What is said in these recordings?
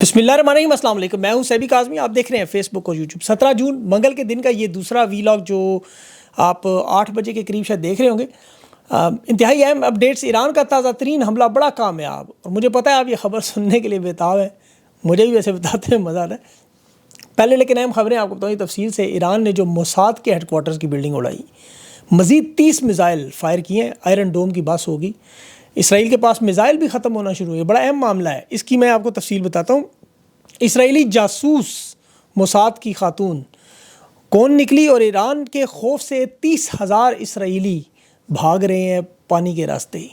بسم اللہ الرحمن الرحیم، السلام علیکم۔ میں ہوں سیبی کاظمی، آپ دیکھ رہے ہیں فیس بک اور یوٹیوب۔ 17 جون منگل کے دن کا یہ دوسرا ویلاگ جو آپ 8 بجے کے قریب شاید دیکھ رہے ہوں گے۔ انتہائی اہم اپڈیٹس۔ ایران کا تازہ ترین حملہ بڑا کامیاب، اور مجھے پتہ ہے آپ یہ خبر سننے کے لیے بےتاب ہیں، مجھے بھی ویسے بتاتے ہیں مزہ آتا ہے۔ پہلے لیکن اہم خبریں آپ کو بتاؤں تفصیل سے۔ ایران نے جو موساد کے ہیڈ کوارٹرز کی بلڈنگ اڑائی، مزید 30 میزائل فائر کیے ہیں۔ آئرن ڈوم کی بس ہوگی۔ اسرائیل کے پاس میزائل بھی ختم ہونا شروع ہوئے، بڑا اہم معاملہ ہے، اس کی میں آپ کو تفصیل بتاتا ہوں۔ اسرائیلی جاسوس موساد کی خاتون کون نکلی، اور ایران کے خوف سے 30,000 اسرائیلی بھاگ رہے ہیں پانی کے راستے ہی۔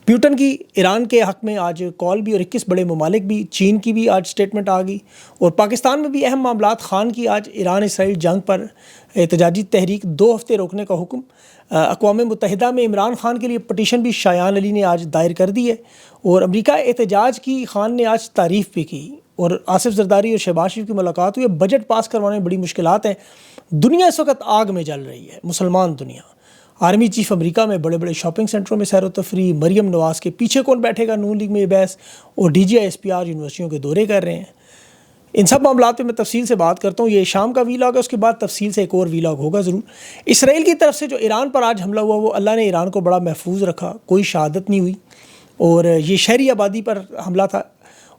پیوٹن کی ایران کے حق میں آج کال بھی، اور 21 بڑے ممالک بھی، چین کی بھی آج سٹیٹمنٹ آ گئی، اور پاکستان میں بھی اہم معاملات۔ خان کی آج ایران اسرائیل جنگ پر احتجاجی تحریک 2 ہفتے روکنے کا حکم۔ اقوام متحدہ میں عمران خان کے لیے پٹیشن بھی شایان علی نے آج دائر کر دی ہے، اور امریکہ احتجاج کی خان نے آج تعریف بھی کی، اور آصف زرداری اور شہباز شریف کی ملاقات ہوئی۔ بجٹ پاس کروانے میں بڑی مشکلات ہیں، دنیا اس وقت آگ میں جل رہی ہے، مسلمان دنیا۔ آرمی چیف امریکہ میں بڑے بڑے شاپنگ سینٹروں میں سیر و تفریح، مریم نواز کے پیچھے کون بیٹھے گا نون لیگ میں یہ بحث، اور D G I S P R یونیورسٹیوں کے دورے کر رہے ہیں۔ ان سب معاملات پہ میں تفصیل سے بات کرتا ہوں۔ یہ شام کا ویلاگ ہے، اس کے بعد تفصیل سے ایک اور ویلاگ ہوگا ضرور۔ اسرائیل کی طرف سے جو ایران پر آج حملہ ہوا، وہ اللہ نے ایران کو بڑا محفوظ رکھا، کوئی شہادت نہیں ہوئی، اور یہ شہری آبادی پر حملہ تھا۔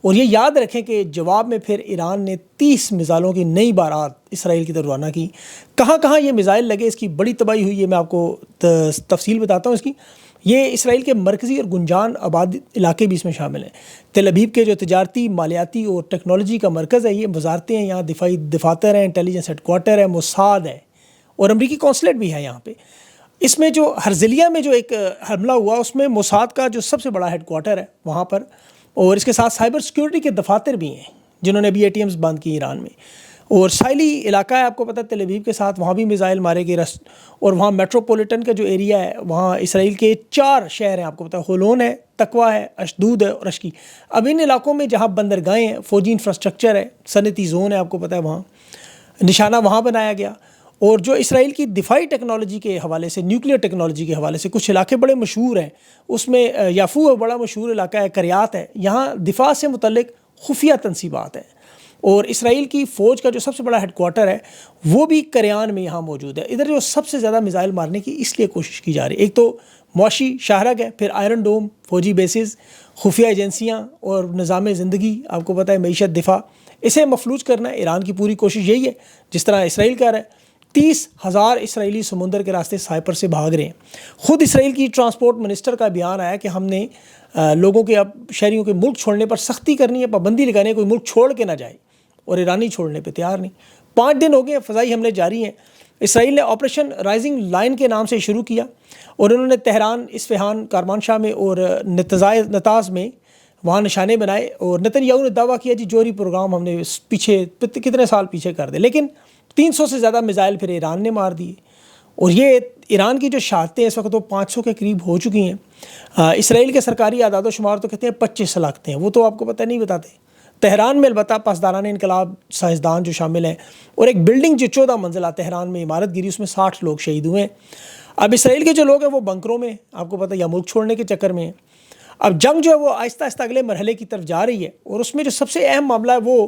اور یہ یاد رکھیں کہ جواب میں پھر ایران نے 30 میزائلوں کی نئی بارات اسرائیل کی طرف روانہ کی۔ کہاں کہاں یہ میزائل لگے، اس کی بڑی تباہی ہوئی، یہ میں آپ کو تفصیل بتاتا ہوں اس کی۔ یہ اسرائیل کے مرکزی اور گنجان آباد علاقے بھی اس میں شامل ہیں۔ تل ابیب کے جو تجارتی، مالیاتی اور ٹیکنالوجی کا مرکز ہے، یہ وزارتیں ہیں یہاں، دفاعی دفاتر ہیں، انٹیلیجنس ہیڈ کوارٹر ہے، موساد ہے، اور امریکی قونصلیٹ بھی ہے یہاں پہ۔ اس میں جو ہرزلیہ میں جو ایک حملہ ہوا، اس میں موساد کا جو سب سے بڑا ہیڈ کوارٹر ہے وہاں پر، اور اس کے ساتھ سائبر سیکیورٹی کے دفاتر بھی ہیں جنہوں نے ابھی ATMs بند کی ایران میں۔ اور ساحلی علاقہ ہے، آپ کو پتہ ہے، تل ابیب کے ساتھ وہاں بھی میزائل مارے گئے۔ اور وہاں میٹروپولیٹن کا جو ایریا ہے، وہاں اسرائیل کے 4 شہر ہیں، آپ کو پتہ ہے، خولون ہے، تقوا ہے، اشدود ہے اور اشکی۔ اب ان علاقوں میں جہاں بندرگاہیں ہیں، فوجی انفراسٹرکچر ہے، صنعتی زون ہے، آپ کو پتہ ہے، وہاں نشانہ وہاں بنایا گیا۔ اور جو اسرائیل کی دفاعی ٹیکنالوجی کے حوالے سے، نیوکلیئر ٹیکنالوجی کے حوالے سے کچھ علاقے بڑے مشہور ہیں، اس میں یافو ہے، بڑا مشہور علاقہ ہے، کریات ہے، یہاں دفاع سے متعلق خفیہ تنصیبات ہیں۔ اور اسرائیل کی فوج کا جو سب سے بڑا ہیڈ کوارٹر ہے، وہ بھی کریان میں یہاں موجود ہے۔ ادھر جو سب سے زیادہ میزائل مارنے کی اس لیے کوشش کی جا رہی ہے، ایک تو معاشی شاہراہ ہے، پھر آئرن ڈوم، فوجی بیسز، خفیہ ایجنسیاں اور نظام زندگی، آپ کو پتہ ہے، معیشت، دفاع، اسے مفلوج کرنا ہے۔ ایران کی پوری کوشش یہی ہے، جس طرح اسرائیل کر رہا ہے۔ 30,000 اسرائیلی سمندر کے راستے سائپر سے بھاگ رہے ہیں۔ خود اسرائیل کی ٹرانسپورٹ منسٹر کا بیان آیا کہ ہم نے لوگوں کے، اب شہریوں کے ملک چھوڑنے پر سختی کرنی ہے، پابندی لگانی ہے، کوئی ملک چھوڑ کے نہ جائے، اور ایرانی چھوڑنے پہ تیار نہیں۔ 5 دن ہو گئے، فضائی حملے جاری ہیں۔ اسرائیل نے آپریشن رائزنگ لائن کے نام سے شروع کیا، اور انہوں نے تہران، اصفہان، کرمانشاہ میں اور نتاز میں وہاں نشانے بنائے، اور نتن یاہو نے دعویٰ کیا جی جوہری پروگرام ہم نے پیچھے کتنے سال پیچھے کر دے، لیکن 300 سے زیادہ میزائل پھر ایران نے مار دیے۔ اور یہ ایران کی جو شہادتیں اس وقت وہ 500 کے قریب ہو چکی ہیں۔ اسرائیل کے سرکاری اعداد و شمار تو کہتے ہیں 25 ہلاکتیں ہیں، وہ تو آپ کو پتہ نہیں بتاتے۔ تہران میں البتہ پاسداران انقلاب، سائنسدان جو شامل ہیں، اور ایک بلڈنگ جو 14 منزلہ تہران میں عمارت گری، اس میں 60 لوگ شہید ہوئے ہیں۔ اب اسرائیل کے جو لوگ ہیں وہ بنکروں میں، آپ کو پتہ ہے، یا ملک چھوڑنے کے چکر میں ہیں۔ اب جنگ جو ہے وہ آہستہ آہستہ اگلے مرحلے کی طرف جا رہی ہے، اور اس میں جو سب سے اہم معاملہ ہے وہ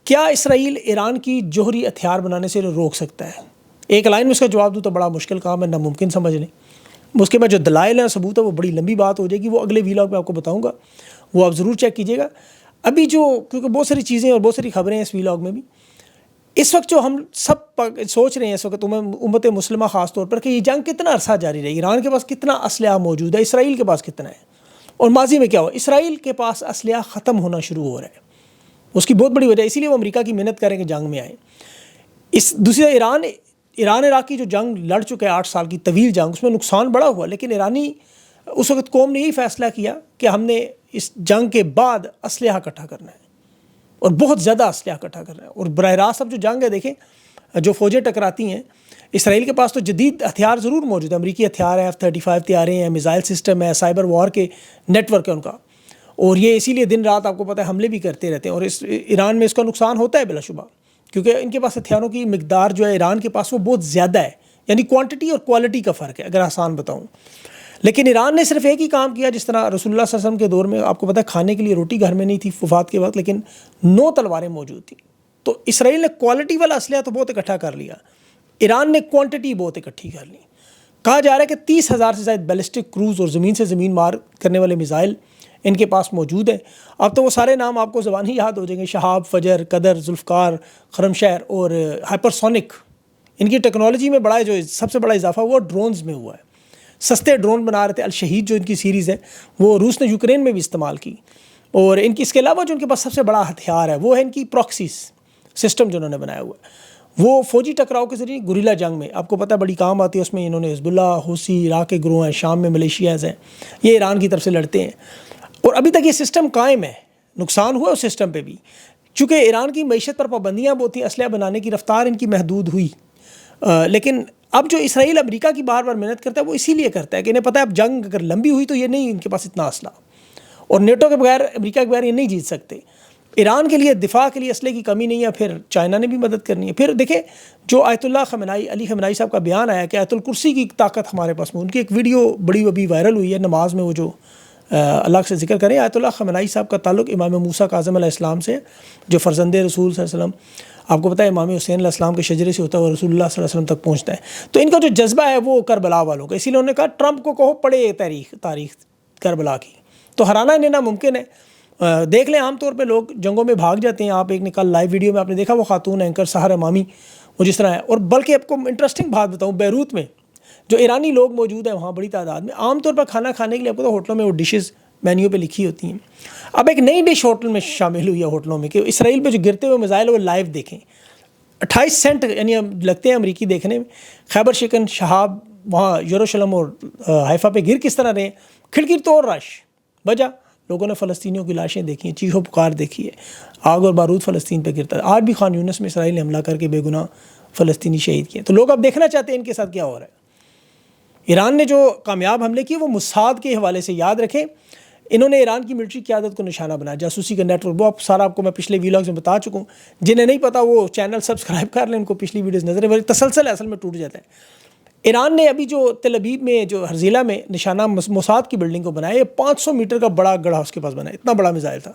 کیا اسرائیل ایران کی جوہری ہتھیار بنانے سے روک سکتا ہے۔ ایک لائن میں اس کا جواب دوں تو بڑا مشکل کام ہے، ناممکن سمجھ لیں۔ اس کے بعد جو دلائل ہیں، ثبوت ہے، وہ بڑی لمبی بات ہو جائے گی، وہ اگلے ویلاگ میں آپ کو بتاؤں گا، وہ آپ ضرور چیک کیجیے گا۔ ابھی جو، کیونکہ بہت ساری چیزیں اور بہت ساری خبریں ہیں اس ویلاگ میں بھی، اس وقت جو ہم سب سوچ رہے ہیں اس وقت امت مسلمہ خاص طور پر، کہ یہ جنگ کتنا عرصہ جاری رہی، ایران کے پاس کتنا اسلحہ موجود ہے، اسرائیل کے پاس کتنا ہے، اور ماضی میں کیا ہوا۔ اسرائیل کے پاس اسلحہ ختم ہونا شروع ہو رہا ہے، اس کی بہت بڑی وجہ، اسی لیے وہ امریکہ کی محنت کریں کہ جنگ میں آئیں۔ دوسری ایران عراق کی جو جنگ لڑ چکا ہے 8 سال کی طویل جنگ، اس میں نقصان بڑا ہوا، لیکن ایرانی اس وقت قوم نے یہی فیصلہ کیا کہ ہم نے اس جنگ کے بعد اسلحہ اکٹھا کرنا ہے، اور بہت زیادہ اسلحہ اکٹھا کرنا ہے۔ اور براہ راست اب جو جنگ ہے، دیکھیں جو فوجیں ٹکراتی ہیں، اسرائیل کے پاس تو جدید ہتھیار ضرور موجود ہے، امریکی ہتھیار ہے، F-35 طیارے ہیں، میزائل سسٹم ہے، سائبر وار کے نیٹ ورک ہے ان کا، اور یہ اسی لیے دن رات آپ کو پتہ ہے حملے بھی کرتے رہتے ہیں، اور اس ایران میں اس کا نقصان ہوتا ہے بلا شبہ، کیونکہ ان کے پاس ہتھیاروں کی مقدار جو ہے ایران کے پاس وہ بہت زیادہ ہے، یعنی کوانٹٹی اور کوالٹی کا فرق ہے، اگر آسان بتاؤں۔ لیکن ایران نے صرف ایک ہی کام کیا، جس طرح رسول اللہ صلی اللہ علیہ وسلم کے دور میں آپ کو پتہ ہے کھانے کے لیے روٹی گھر میں نہیں تھی وفات کے وقت، لیکن 9 تلواریں موجود تھیں. تو اسرائیل نے کوالٹی والا اسلحہ تو بہت اکٹھا کر لیا، ایران نے کوانٹٹی بہت اکٹھی کر لی. کہا جا رہا ہے کہ 30,000 سے زائد بیلسٹک کروز اور زمین سے زمین مار کرنے والے میزائل ان کے پاس موجود ہیں. اب تو وہ سارے نام آپ کو زبانی یاد ہو جائیں گے، شہاب، فجر، قدر، ذوالفقار، خرمشہر اور ہائپرسونک. ان کی ٹیکنالوجی میں بڑا جو سب سے بڑا اضافہ ہوا ڈرونز میں ہوا ہے. سستے ڈرون بنا رہے تھے. الشہید جو ان کی سیریز ہے وہ روس نے یوکرین میں بھی استعمال کی. اور ان کی اس کے علاوہ جو ان کے پاس سب سے بڑا ہتھیار ہے وہ ہے ان کی پراکسیز سسٹم جو انہوں نے بنایا ہوا ہے. وہ فوجی ٹکراؤ کے ذریعے گوریلا جنگ میں آپ کو پتہ بڑی کام آتی ہے. اس میں انہوں نے حزب اللہ، حوثی، عراق کے گروہ ہیں، شام میں ملیشیاز ہیں، یہ ایران کی طرف سے لڑتے ہیں. اور ابھی تک یہ سسٹم قائم ہے. نقصان ہوا اس سسٹم پہ بھی، چونکہ ایران کی معیشت پر پابندیاں بہت تھیں، اسلحہ بنانے کی رفتار ان کی محدود ہوئی. لیکن اب جو اسرائیل امریکہ کی بار بار محنت کرتا ہے وہ اسی لیے کرتا ہے کہ انہیں پتہ ہے اب جنگ اگر لمبی ہوئی تو یہ نہیں ان کے پاس اتنا اسلحہ، اور نیٹو کے بغیر، امریکہ کے بغیر یہ نہیں جیت سکتے. ایران کے لیے دفاع کے لیے اسلحے کی کمی نہیں ہے. پھر چائنا نے بھی مدد کرنی ہے. پھر دیکھیں جو آیت اللہ خمینائی، علی خمینائی صاحب کا بیان آیا کہ آیت الکرسی کی طاقت ہمارے پاس میں، ان کی ایک ویڈیو بڑی ابھی وائرل ہوئی ہے نماز میں، وہ جو اللہ سے ذکر کریں. آیت اللہ خمینائی صاحب کا تعلق امام موسیٰ کاظم علیہ السلام سے، جو فرزند رسول صلی اللہ علیہ وسلم، آپ کو پتہ ہے امام حسین علیہ السلام کے شجرے سے ہوتا ہے اور رسول اللہ صلی اللہ علیہ وسلم تک پہنچتا ہے. تو ان کا جو جذبہ ہے وہ کربلا والوں کا، اسی لیے انہوں نے کہا ٹرمپ کو کہو پڑھے تاریخ کربلا کی. تو ہرانا انہیں ناممکن ہے. دیکھ لیں عام طور پہ لوگ جنگوں میں بھاگ جاتے ہیں. آپ ایک نے کل لائیو ویڈیو میں آپ نے دیکھا وہ خاتون اینکر سحر امامی، وہ جس طرح ہے. اور بلکہ آپ کو انٹرسٹنگ بات بتاؤں، بیروت میں جو ایرانی لوگ موجود ہیں وہاں بڑی تعداد میں، عام طور پر کھانا کھانے کے لیے آپ کو تو ہوٹلوں میں وہ ڈشز مینیو پہ لکھی ہوتی ہیں. اب ایک نئی ڈش ہوٹل میں شامل ہوئی ہے ہوٹلوں میں کہ اسرائیل پہ جو گرتے ہوئے میزائل وہ لائیو دیکھیں. 28 سینٹ یعنی لگتے ہیں امریکی دیکھنے میں. خیبر شکن، شہاب، وہاں یروشلم اور حیفا پہ گر کس طرح رہے ہیں. کھڑکی توڑ رش وجہ لوگوں نے فلسطینیوں کی لاشیں دیکھی ہیں، چیخ و پکار دیکھی ہے، آگ اور بارود فلسطین پہ گرتا ہے. آج بھی خان یونس میں اسرائیل نے حملہ کر کے بے گناہ فلسطینی شہید کیے. تو لوگ اب دیکھنا چاہتے ہیں ان کے ساتھ کیا ہو رہا ہے. ایران نے جو کامیاب حملے کیے وہ موساد کے حوالے سے یاد رکھیں. انہوں نے ایران کی ملٹری قیادت کو نشانہ بنایا، جاسوسی کا نیٹ ورک. وہ سارا آپ کو میں پچھلے ویلاگز میں بتا چکا ہوں. جنہیں نہیں پتا وہ چینل سبسکرائب کر لیں، ان کو پچھلی ویڈیوز نظر ہے. تسلسل اصل میں ٹوٹ جاتا ہے. ایران نے ابھی جو تل ابیب میں جو ہرزیلا میں نشانہ موساد کی بلڈنگ کو بنایا، یہ 500 میٹر کا بڑا گڑھا اس کے پاس بنا ہے. اتنا بڑا میزائل تھا.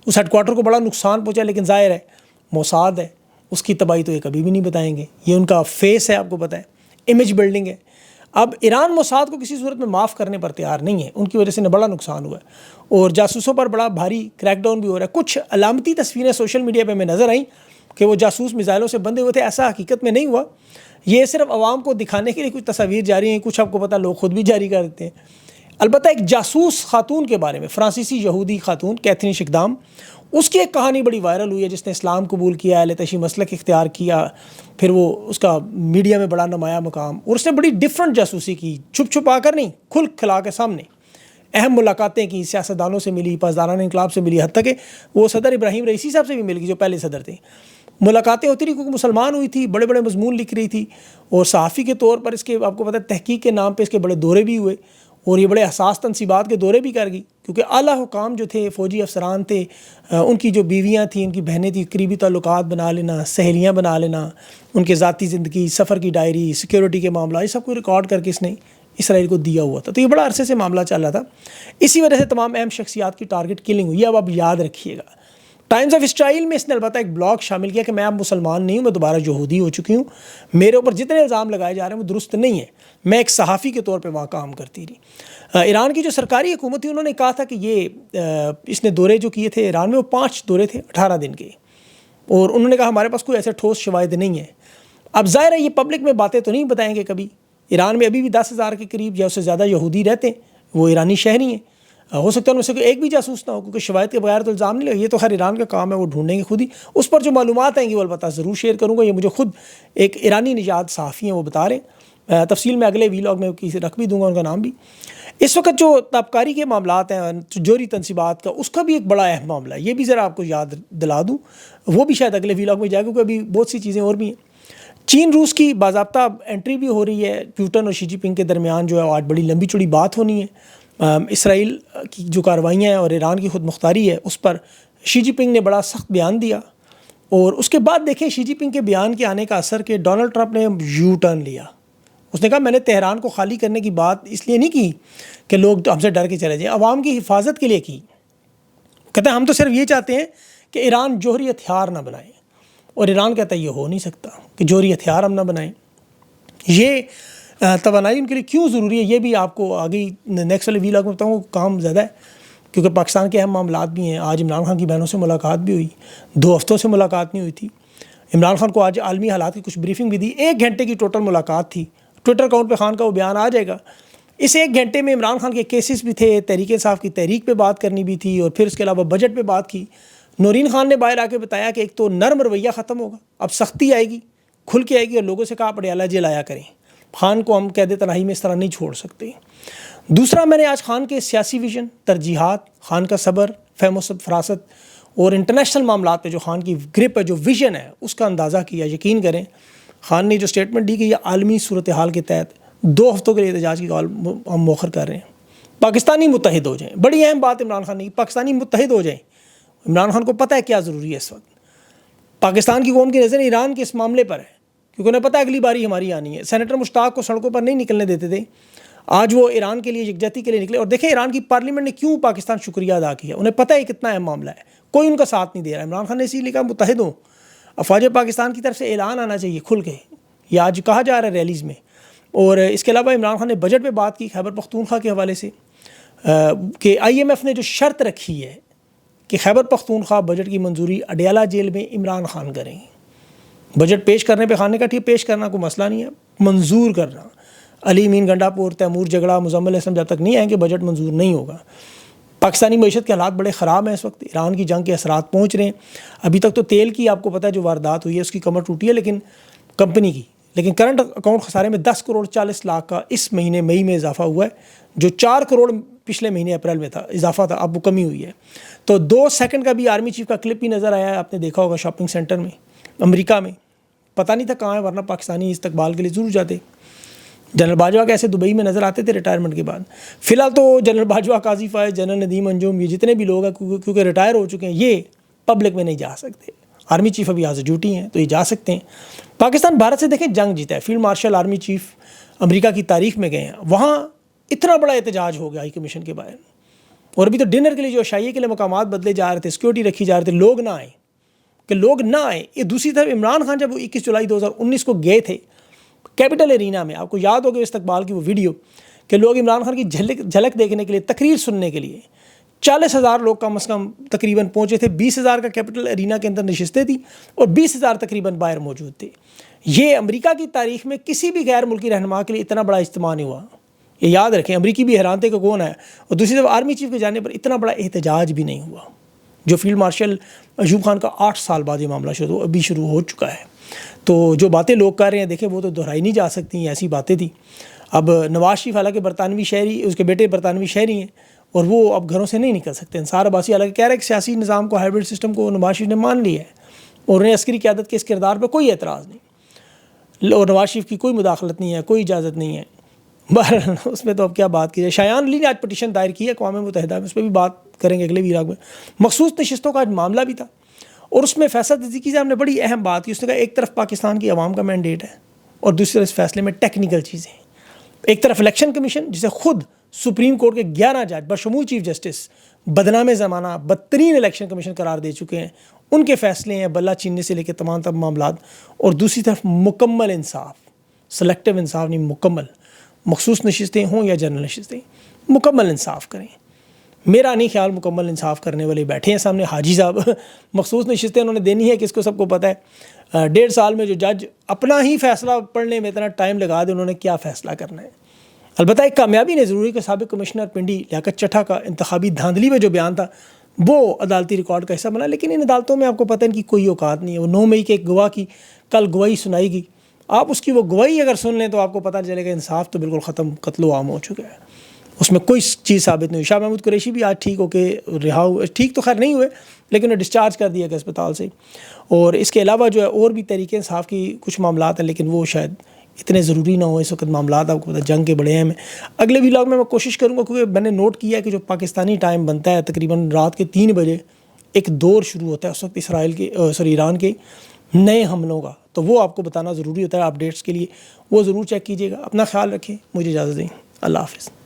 اس ہیڈ کوارٹر کو بڑا نقصان پہنچا، لیکن ظاہر ہے موساد ہے، اس کی تباہی تو یہ کبھی بھی نہیں بتائیں گے. یہ ان کا فیس ہے، آپ کو پتہ ہے، امیج بلڈنگ ہے. اب ایران موساد کو کسی صورت میں معاف کرنے پر تیار نہیں ہے. ان کی وجہ سے بڑا نقصان ہوا ہے اور جاسوسوں پر بڑا بھاری کریک ڈاؤن بھی ہو رہا ہے. کچھ علامتی تصویریں سوشل میڈیا پہ میں نظر آئیں کہ وہ جاسوس میزائلوں سے بندھے ہوئے تھے. ایسا حقیقت میں نہیں ہوا. یہ صرف عوام کو دکھانے کے لیے کچھ تصاویر جاری ہیں. کچھ آپ کو پتہ لوگ خود بھی جاری کر دیتے ہیں. البتہ ایک جاسوس خاتون کے بارے میں، فرانسیسی یہودی خاتون کیتھرین شکدام، اس کی ایک کہانی بڑی وائرل ہوئی ہے، جس نے اسلام قبول کیا، اہل تشیع مسلک اختیار کیا. پھر وہ اس کا میڈیا میں بڑا نمایاں مقام، اور اس نے بڑی ڈیفرنٹ جاسوسی کی، چھپ چھپا کر نہیں، کھل کھلا کے سامنے. اہم ملاقاتیں کی، سیاستدانوں سے ملی، پاسداران انقلاب سے ملی، حتیٰ کہ وہ صدر ابراہیم رئیسی صاحب سے بھی مل گئی جو پہلے صدر تھے. ملاقاتیں ہوتی رہی کیونکہ مسلمان ہوئی تھی، بڑے بڑے مضمون لکھ رہی تھی. اور صحافی کے طور پر اس کے آپ کو پتہ ہے تحقیق کے نام پہ اس کے بڑے دورے بھی ہوئے، اور یہ بڑے حساس تنصیبات کے دورے بھی کر گئی. کیونکہ اعلیٰ حکام جو تھے، فوجی افسران تھے، ان کی جو بیویاں تھیں، ان کی بہنیں تھیں، قریبی تعلقات بنا لینا، سہیلیاں بنا لینا، ان کے ذاتی زندگی، سفر کی ڈائری، سیکیورٹی کے معاملہ، یہ سب کو ریکارڈ کر کے اس نے اسرائیل کو دیا ہوا تھا. تو یہ بڑا عرصے سے معاملہ چل رہا تھا. اسی وجہ سے تمام اہم شخصیات کی ٹارگٹ کلنگ ہوئی. اب آپ یاد رکھیے گا، ٹائمز آف اسرائیل میں اس نے البتہ ایک بلاگ شامل کیا کہ میں اب مسلمان نہیں ہوں، میں دوبارہ یہودی ہو چکی ہوں، میرے اوپر جتنے الزام لگائے جا رہے ہیں وہ درست نہیں ہے، میں ایک صحافی کے طور پہ وہاں کام کرتی رہی. ایران کی جو سرکاری حکومت تھی انہوں نے کہا تھا کہ یہ اس نے دورے جو کیے تھے ایران میں وہ 5 دورے تھے 18 دن کے، اور انہوں نے کہا ہمارے پاس کوئی ایسے ٹھوس شواہد نہیں ہے. اب ظاہر ہے یہ پبلک میں باتیں تو نہیں بتائیں گے کبھی. ایران میں ابھی بھی 10,000 کے قریب یا اس سے زیادہ یہودی رہتے ہیں، وہ ایرانی شہری ہیں. ہو سکتا ہے ان میں سے کوئی ایک بھی جاسوس نہ ہو، کیونکہ شواہد کے بغیر تو الزام نہیں لگے. یہ تو خیر ایران کا کام ہے، وہ ڈھونڈیں گے خود ہی. اس پر جو معلومات آئیں گی وہ البتہ ضرور شیئر کروں گا. یہ مجھے خود ایک ایرانی نژاد صحافی ہیں وہ بتا رہے ہیں. تفصیل میں اگلے ویلاگ میں کسی رکھ بھی دوں گا ان کا نام بھی. اس وقت جو تابکاری کے معاملات ہیں، جوہری تنصیبات کا، اس کا بھی ایک بڑا اہم معاملہ ہے. یہ بھی ذرا آپ کو یاد دلا دوں، وہ بھی شاید اگلے ویلاگ میں جائے گا، کیونکہ ابھی بہت سی چیزیں اور بھی ہیں. چین روس کی باضابطہ انٹری بھی ہو رہی ہے. پیوٹن اور شی جن پنگ کے درمیان جو ہے آج بڑی لمبی چوڑی بات ہونی ہے. اسرائیل کی جو کارروائیاں ہیں اور ایران کی خود مختاری ہے، اس پر شی جن پنگ نے بڑا سخت بیان دیا. اور اس کے بعد دیکھیں شی جن پنگ کے بیان کے آنے کا اثر کہ ڈونلڈ ٹرمپ نے یو ٹرن لیا. اس نے کہا میں نے تہران کو خالی کرنے کی بات اس لیے نہیں کی کہ لوگ ہم سے ڈر کے چلے جائیں، عوام کی حفاظت کے لیے کی. کہتے ہیں ہم تو صرف یہ چاہتے ہیں کہ ایران جوہری ہتھیار نہ بنائے، اور ایران کہتا ہے یہ ہو نہیں سکتا کہ جوہری ہتھیار ہم نہ بنائیں. یہ توانائی ان کے لیے کیوں ضروری ہے یہ بھی آپ کو آگے نیکسٹ والے ویلاگ میں بتاؤں. کام زیادہ ہے کیونکہ پاکستان کے اہم معاملات بھی ہیں. آج عمران خان کی بہنوں سے ملاقات بھی ہوئی، 2 ہفتوں سے ملاقات نہیں ہوئی تھی. عمران خان کو آج عالمی حالات کی کچھ بریفنگ بھی دی. 1 گھنٹے کی ٹوٹل ملاقات تھی. ٹویٹر اکاؤنٹ پہ خان کا وہ بیان آ جائے گا. اس 1 گھنٹے میں عمران خان کے کیسز بھی تھے، تحریک انصاف کی تحریک پہ بات کرنی بھی تھی، اور پھر اس کے علاوہ بجٹ پہ بات کی. نورین خان نے باہر آ کے بتایا کہ ایک تو نرم رویہ ختم ہوگا، اب سختی آئے گی، کھل کے آئے گی، اور لوگوں سے کہا پڑیالہ جیل آیا کریں. خان کو ہم قید تنہائی میں اس طرح نہیں چھوڑ سکتے. دوسرا، میں نے آج خان کے سیاسی ویژن، ترجیحات، خان کا صبر، فہم و فراست اور انٹرنیشنل معاملات پہ جو خان کی گرپ ہے، جو ویژن ہے، اس کا اندازہ کیا. یقین کریں خان نے جو سٹیٹمنٹ دی کہ یہ عالمی صورتحال کے تحت 2 ہفتوں کے لیے احتجاج کی کال ہم مؤخر کر رہے ہیں. پاکستانی متحد ہو جائیں. بڑی اہم بات عمران خان نے، پاکستانی متحد ہو جائیں. عمران خان کو پتہ ہے کیا ضروری ہے اس وقت. پاکستان کی قوم کی نظر ایران کے اس معاملے پر ہے کیونکہ انہیں پتہ ہے اگلی باری ہماری آنی ہے. سینیٹر مشتاق کو سڑکوں پر نہیں نکلنے دیتے تھے، آج وہ ایران کے لیے یکجہتی کے لیے نکلے. اور دیکھیں ایران کی پارلیمنٹ نے کیوں پاکستان شکریہ ادا کیا. انہیں پتہ ہے کتنا اہم معاملہ ہے، کوئی ان کا ساتھ نہیں دے رہا. عمران خان نے اسی لیے کہا متحد ہوں. افواج پاکستان کی طرف سے اعلان آنا چاہیے کھل کے، یہ آج کہا جا رہا ہے ریلیز میں. اور اس کے علاوہ عمران خان نے بجٹ پہ بات کی خیبر پختونخوا کے حوالے سے کہ IMF نے جو شرط رکھی ہے کہ خیبر پختونخوا بجٹ کی منظوری اڈیالہ جیل میں عمران خان کریں. بجٹ پیش کرنے پہ خان نے کہا ٹھیک پیش کرنا کوئی مسئلہ نہیں ہے، منظور کرنا. علی امین گنڈا پور، تیمور جگڑا، مزمل اسلم جب تک نہیں آئیں گے بجٹ منظور نہیں ہوگا. پاکستانی معیشت کے حالات بڑے خراب ہیں اس وقت. ایران کی جنگ کے اثرات پہنچ رہے ہیں. ابھی تک تو تیل کی آپ کو پتہ ہے جو واردات ہوئی ہے اس کی کمر ٹوٹی ہے لیکن کمپنی کی، لیکن کرنٹ اکاؤنٹ خسارے میں 10 کروڑ 40 لاکھ کا اس مہینے مئی میں اضافہ ہوا ہے، جو 4 کروڑ پچھلے مہینے اپریل میں تھا اضافہ تھا، اب وہ کمی ہوئی ہے. تو 2 سیکنڈ کا بھی آرمی چیف کا کلپ بھی نظر آیا ہے، آپ نے دیکھا ہوگا شاپنگ سینٹر میں امریکہ میں. پتہ نہیں تھا کہاں ہے، ورنہ پاکستانی استقبال کے لیے ضرور جاتے. جنرل باجوہ کیسے دبئی میں نظر آتے تھے ریٹائرمنٹ کے بعد. فی الحال تو جنرل باجوہ، قاضی فائز، جنرل ندیم انجم، یہ جتنے بھی لوگ ہیں کیونکہ ریٹائر ہو چکے ہیں، یہ پبلک میں نہیں جا سکتے. آرمی چیف ابھی آز ڈیوٹی ہیں تو یہ جا سکتے ہیں. پاکستان بھارت سے دیکھیں جنگ جیتا ہے. فیلڈ مارشل آرمی چیف امریکہ کی تاریخ میں گئے ہیں، وہاں اتنا بڑا احتجاج ہو گیا ہائی کمیشن کے باہر. اور ابھی تو ڈنر کے لیے جو عشائیے کے لیے مقامات بدلے جا رہے تھے، سیکورٹی رکھی جا رہے تھے، لوگ نہ آئیں کہ لوگ نہ آئیں. یہ دوسری طرف عمران خان جب 21 جولائی 2019 کو گئے تھے کیپٹل ایرینا میں، آپ کو یاد ہوگا استقبال کی وہ ویڈیو کہ لوگ عمران خان کی جھلک دیکھنے کے لیے، تقریر سننے کے لیے 40,000 لوگ کم از کم تقریباً پہنچے تھے. 20,000 کا کیپٹل ایرینا کے اندر نشستیں تھیں اور 20,000 تقریباً باہر موجود تھے. یہ امریکہ کی تاریخ میں کسی بھی غیر ملکی رہنما کے لیے اتنا بڑا اجتماع نہیں ہوا. یہ یاد رکھیں، امریکی بھی حیران تھے کہ کون ہے. اور دوسری طرف آرمی چیف کے جانے پر اتنا بڑا احتجاج بھی نہیں ہوا. جو فیلڈ مارشل ایوب خان کا 8 سال بعد یہ معاملہ ابھی شروع ہو چکا ہے. تو جو باتیں لوگ کر رہے ہیں دیکھیں وہ تو دہرائی نہیں جا سکتی، ایسی باتیں تھیں. اب نواز شریف حالانکہ برطانوی شہری، اس کے بیٹے برطانوی شہری ہیں اور وہ اب گھروں سے نہیں نکل سکتے. انصار عباسی حالانکہ کہہ رہے ہیں کہ سیاسی نظام کو، ہائبرڈ سسٹم کو نواز شریف نے مان لیا ہے اور انہیں عسکری قیادت کے اس کردار پہ کوئی اعتراض نہیں، اور نواز شریف کی کوئی مداخلت نہیں ہے، کوئی اجازت نہیں ہے. بہرحال اس میں تو اب کیا بات کی جائے. شایان علی نے آج پٹیشن دائر کی ہے اقوام متحدہ میں، اس پہ بھی بات کریں گے اگلے ویلاگ میں. مخصوص نشستوں کا آج معاملہ بھی تھا اور اس میں فیصلہ صدیقی صاحب نے بڑی اہم بات کی. اس نے کہا ایک طرف پاکستان کی عوام کا مینڈیٹ ہے اور دوسری طرف اس فیصلے میں ٹیکنیکل چیزیں ہیں. ایک طرف الیکشن کمیشن جسے خود سپریم کورٹ کے 11 جج بشمول چیف جسٹس بدنام زمانہ بدترین الیکشن کمیشن قرار دے چکے ہیں، ان کے فیصلے ہیں بلہ چیننے سے لے کے تمام معاملات. اور دوسری طرف مکمل انصاف، سلیکٹیو انصاف نہیں، مکمل. مخصوص نشستیں ہوں یا جنرل نشستیں، مکمل انصاف کریں. میرا نہیں خیال مکمل انصاف کرنے والے بیٹھے ہیں سامنے. حاجی صاحب مخصوص نشستیں انہوں نے دینی ہے، کس کو سب کو پتہ ہے. 1.5 سال میں جو جج اپنا ہی فیصلہ پڑھنے میں اتنا ٹائم لگا دے، انہوں نے کیا فیصلہ کرنا ہے. البتہ ایک کامیابی نے ضروری کہ سابق کمشنر پنڈی لیاقت چٹھا کا انتخابی دھاندلی میں جو بیان تھا وہ عدالتی ریکارڈ کا حصہ بنا. لیکن ان عدالتوں میں آپ کو پتہ ہے ان کی کوئی اوقات نہیں ہے. وہ 9 مئی کے ایک گواہ کی کل گواہی سنائی گی، آپ اس کی وہ گواہی اگر سن لیں تو آپ کو پتہ چلے گا انصاف تو بالکل ختم، قتل و عام ہو چکا ہے. اس میں کوئی چیز ثابت نہیں ہوئی. شاہ محمود قریشی بھی آج ٹھیک ہو کے رہا ہوئے، ٹھیک تو خیر نہیں ہوئے لیکن انہیں ڈسچارج کر دیا گیا اسپتال سے. اور اس کے علاوہ جو ہے اور بھی تحریک انصاف کی کچھ معاملات ہیں لیکن وہ شاید اتنے ضروری نہ ہو اس وقت. معاملات آپ کو پتہ جنگ کے بڑے اہم ہیں. اگلے ویلاگ میں کوشش کروں گا کیونکہ میں نے نوٹ کیا ہے کہ جو پاکستانی ٹائم بنتا ہے تقریباً رات کے 3 بجے ایک دور شروع ہوتا ہے اس وقت ایران کے نئے حملوں کا. تو وہ آپ کو بتانا ضروری ہوتا ہے اپڈیٹس کے لیے، وہ ضرور چیک کیجیے گا. اپنا خیال رکھیں، مجھے اجازت دیں. اللہ حافظ.